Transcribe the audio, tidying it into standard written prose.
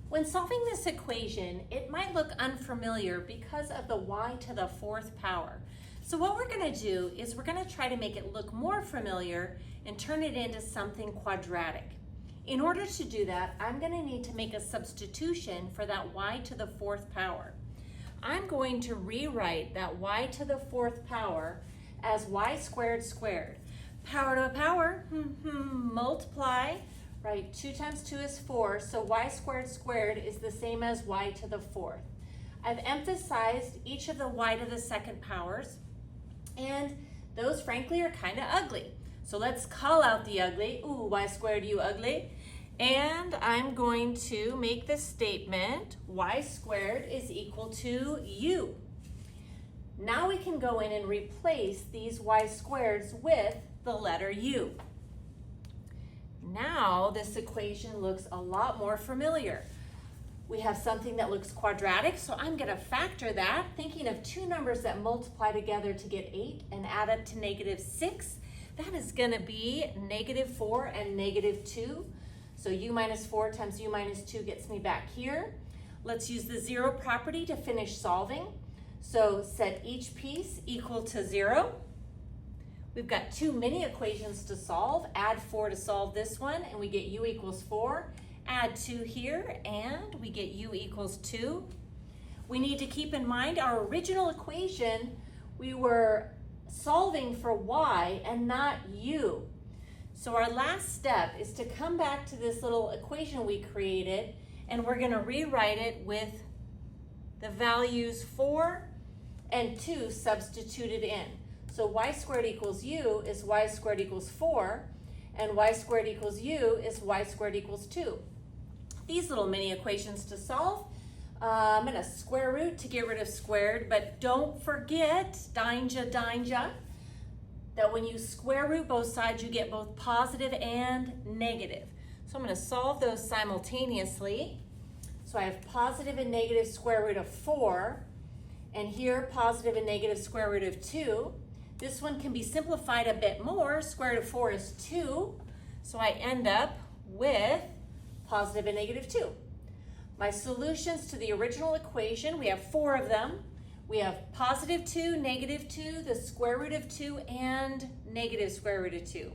When solving this equation, it might look unfamiliar because of the y to the fourth power. So what we're going to do is we're going to try to make it look more familiar and turn it into something quadratic. In order to do that, I'm going to need to make a substitution for that y to the fourth power. I'm going to rewrite that y to the fourth power as y squared squared. Power to a power, multiply, right? 2 times 2 is 4, so y squared squared is the same as y to the fourth. I've emphasized each of the y to the second powers, and those frankly are kind of ugly. So let's call out the ugly. Ooh, y squared, you ugly. And I'm going to make the statement y squared is equal to u. Now we can go in and replace these y squareds with the letter u. Now this equation looks a lot more familiar. We have something that looks quadratic, so I'm going to factor that, thinking of two numbers that multiply together to get 8 and add up to -6. That is going to be -4 and -2. So u minus 4 times u minus 2 gets me back here. Let's use the zero property to finish solving. So set each piece equal to 0. We've got two mini equations to solve. Add 4 to solve this one, and we get u equals 4. Add 2 here, and we get u equals 2. We need to keep in mind our original equation, we were solving for y and not u. So our last step is to come back to this little equation we created, and we're going to rewrite it with the values 4 and 2 substituted in. So y squared equals u is y squared equals 4, and y squared equals u is y squared equals 2. These little mini equations to solve, I'm going to square root to get rid of squared, but don't forget, danger, that when you square root both sides, you get both positive and negative. So I'm going to solve those simultaneously. So I have positive and negative square root of 4, and here positive and negative square root of 2. This one can be simplified a bit more. Square root of 4 is 2, so I end up with positive and -2. My solutions to the original equation, we have 4 of them. We have +2, -2, the square root of 2, and negative square root of 2.